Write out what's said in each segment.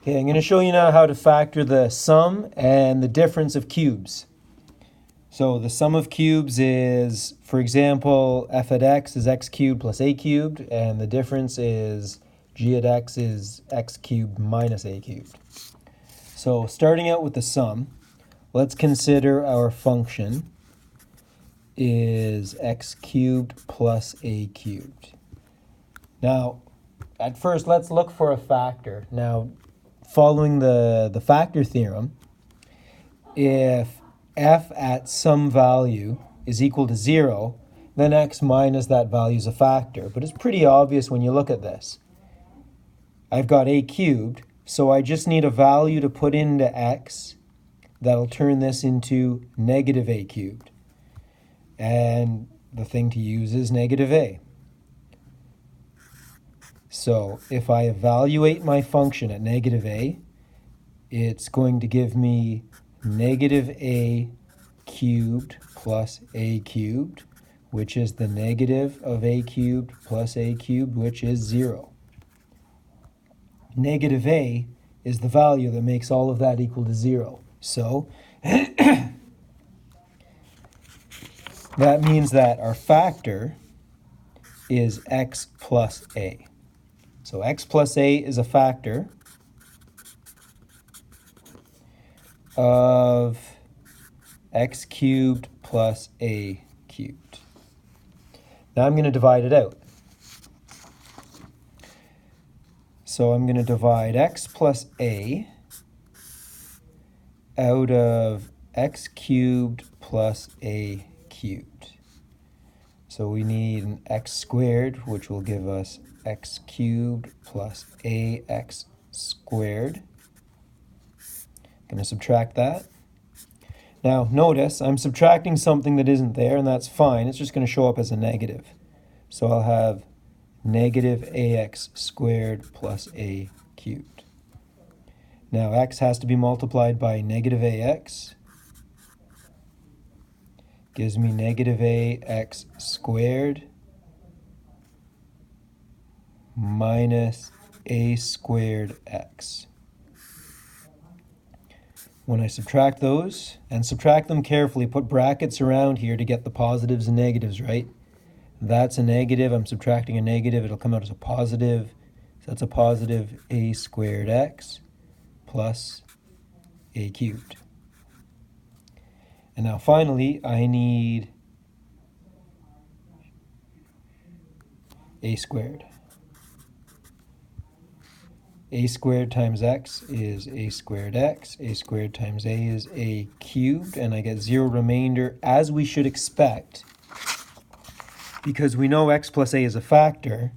Okay, I'm going to show you now how to factor the sum and the difference of cubes. So the sum of cubes is, for example, f at x is x cubed plus a cubed, and the difference is g at x is x cubed minus a cubed. So starting out with the sum, let's consider our function is x cubed plus a cubed. Now, at first, let's look for a factor. Now, following the factor theorem, if f at some value is equal to 0, then x minus that value is a factor. But it's pretty obvious when you look at this. I've got a cubed, so I just need a value to put into x that'll turn this into negative a cubed. And the thing to use is negative a. So if I evaluate my function at negative a, it's going to give me negative a cubed plus a cubed, which is the negative of a cubed plus a cubed, which is 0. Negative a is the value that makes all of that equal to 0. So that means that our factor is x plus a. So x plus a is a factor of x cubed plus a cubed. Now I'm going to divide it out. So I'm going to divide x plus a out of x cubed plus a cubed. So we need an x squared, which will give us x cubed plus ax squared. I'm going to subtract that. Now notice I'm subtracting something that isn't there, and that's fine. It's just going to show up as a negative. So I'll have negative ax squared plus a cubed. Now x has to be multiplied by negative ax. Gives me negative ax squared minus a squared x. When I subtract those, and subtract them carefully, put brackets around here to get the positives and negatives right. That's a negative, I'm subtracting a negative, it'll come out as a positive. So that's a positive a squared x plus a cubed. And now finally, I need a squared. A squared times x is a squared x. A squared times a is a cubed. And I get 0 remainder, as we should expect, because we know x plus a is a factor.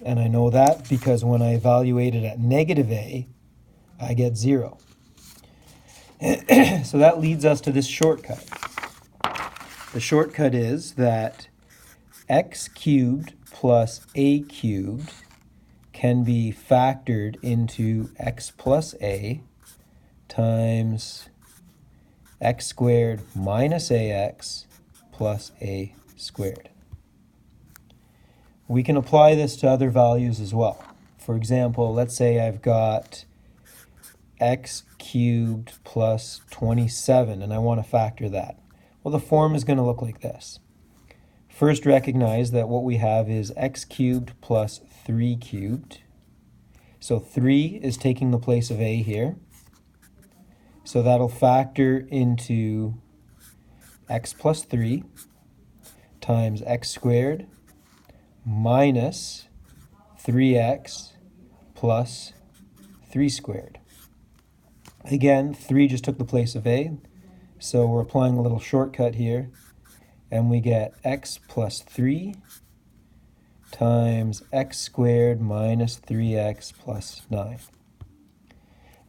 And I know that because when I evaluate it at negative a, I get 0. So that leads us to this shortcut. The shortcut is that x cubed plus a cubed can be factored into x plus a times x squared minus ax plus a squared. We can apply this to other values as well. For example, let's say I've got x cubed plus 27 and I want to factor that. Well, the form is going to look like this. First, recognize that what we have is x cubed plus 3 cubed. So 3 is taking the place of a here. So that'll factor into x plus 3 times x squared minus 3x plus 3 squared. Again, 3 just took the place of a, so we're applying a little shortcut here, and we get x plus 3 times x squared minus 3x plus 9.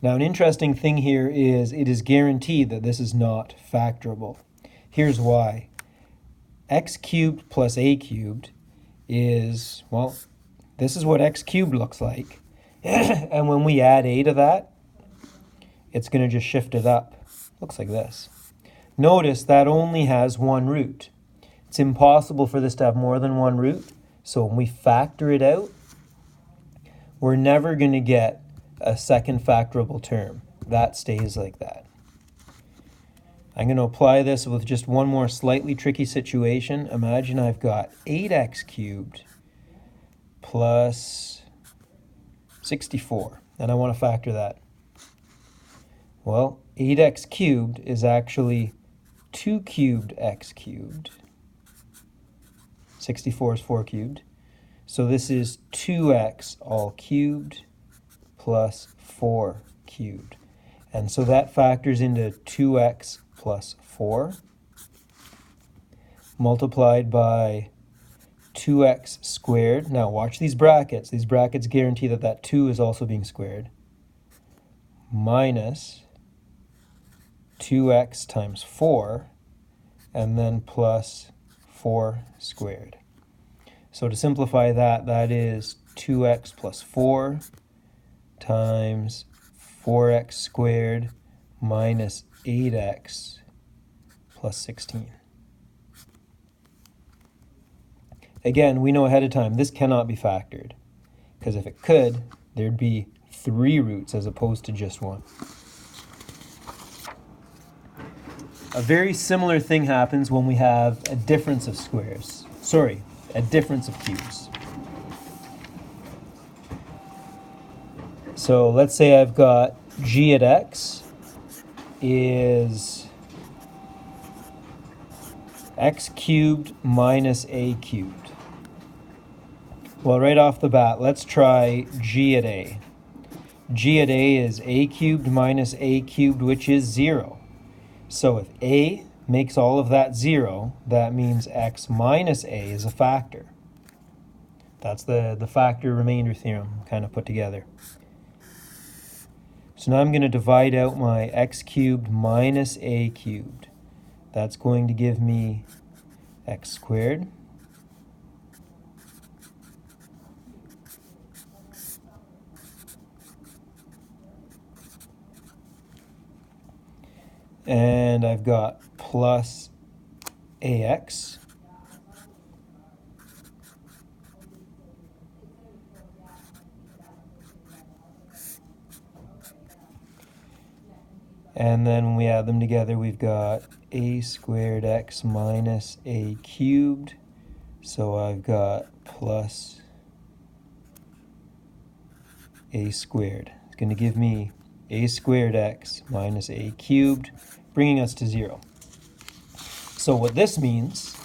Now, an interesting thing here is it is guaranteed that this is not factorable. Here's why. X cubed plus a cubed is, well, this is what x cubed looks like. And when we add a to that, it's going to just shift it up. Looks like this. Notice that only has one root. It's impossible for this to have more than one root. So when we factor it out, we're never going to get a second factorable term. That stays like that. I'm going to apply this with just one more slightly tricky situation. Imagine I've got 8x cubed plus 64, and I want to factor that. Well, 8x cubed is actually 2 cubed x cubed. 64 is 4 cubed. So this is 2x all cubed plus 4 cubed. And so that factors into 2x plus 4 multiplied by 2x squared. Now watch these brackets. These brackets guarantee that that 2 is also being squared. Minus 2x times 4, and then plus 4 squared. So to simplify that, that is 2x plus 4 times 4x squared minus 8x plus 16. Again, we know ahead of time this cannot be factored, because if it could, there'd be 3 roots as opposed to just 1. A very similar thing happens when we have a difference of squares. Sorry, a difference of cubes. So let's say I've got g at x is x cubed minus a cubed. Well, right off the bat, let's try g at a. G at a is a cubed minus a cubed, which is 0. So if a makes all of that 0, that means x minus a is a factor. That's the factor remainder theorem kind of put together. So now I'm going to divide out my x cubed minus a cubed. That's going to give me x squared and I've got plus ax and then when we add them together, we've got a squared x minus a cubed. So I've got plus a squared. It's going to give me a squared x minus a cubed, bringing us to 0. So what this means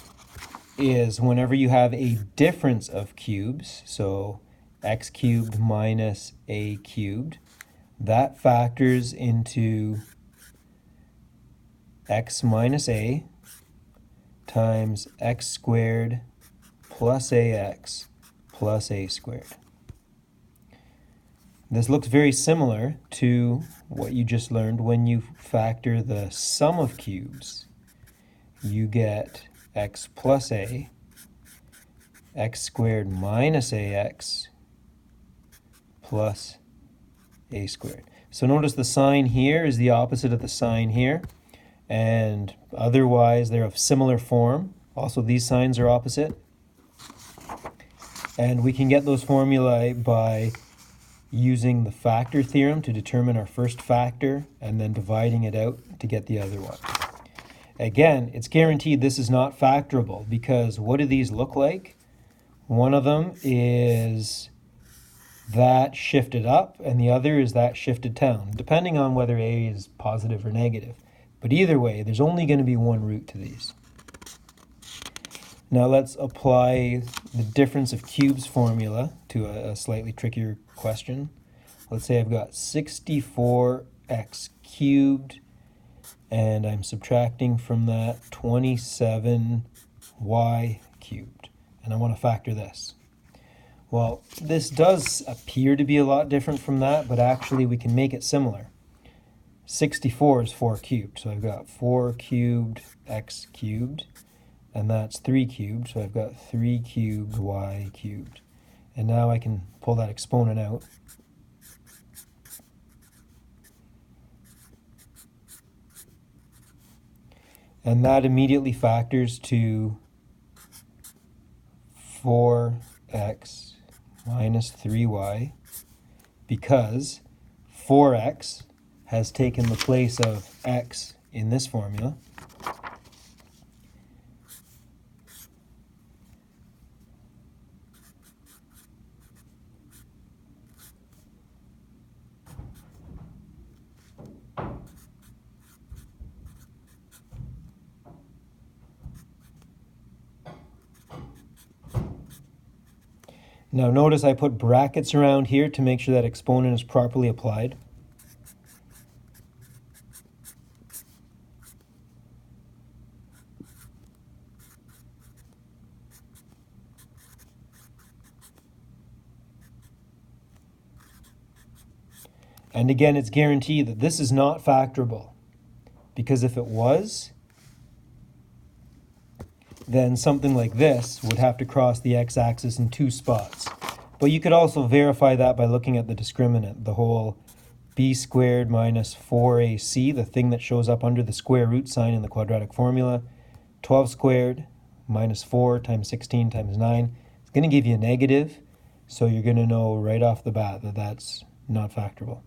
is whenever you have a difference of cubes, so x cubed minus a cubed, that factors into x minus a times x squared plus ax plus a squared. This looks very similar to what you just learned when you factor the sum of cubes. You get x plus a, x squared minus ax plus a squared. So notice the sign here is the opposite of the sign here, and otherwise they're of similar form. Also, these signs are opposite. And we can get those formulae by using the factor theorem to determine our first factor and then dividing it out to get the other one. Again, it's guaranteed this is not factorable because what do these look like? One of them is that shifted up and the other is that shifted down, depending on whether a is positive or negative. But either way, there's only going to be one root to these. Now let's apply the difference of cubes formula to a slightly trickier question. Let's say I've got 64x cubed and I'm subtracting from that 27y cubed. And I want to factor this. Well, this does appear to be a lot different from that, but actually we can make it similar. 64 is 4 cubed, so I've got 4 cubed x cubed, and that's 3 cubed, so I've got 3 cubed y cubed. And now I can pull that exponent out. And that immediately factors to 4x minus 3y, because 4x has taken the place of x in this formula. Now notice I put brackets around here to make sure that exponent is properly applied. And again, it's guaranteed that this is not factorable, because if it was, then something like this would have to cross the x-axis in 2 spots. But you could also verify that by looking at the discriminant, the whole b squared minus 4ac, the thing that shows up under the square root sign in the quadratic formula. 12 squared minus 4 times 16 times 9. It's going to give you a negative, so you're going to know right off the bat that that's not factorable.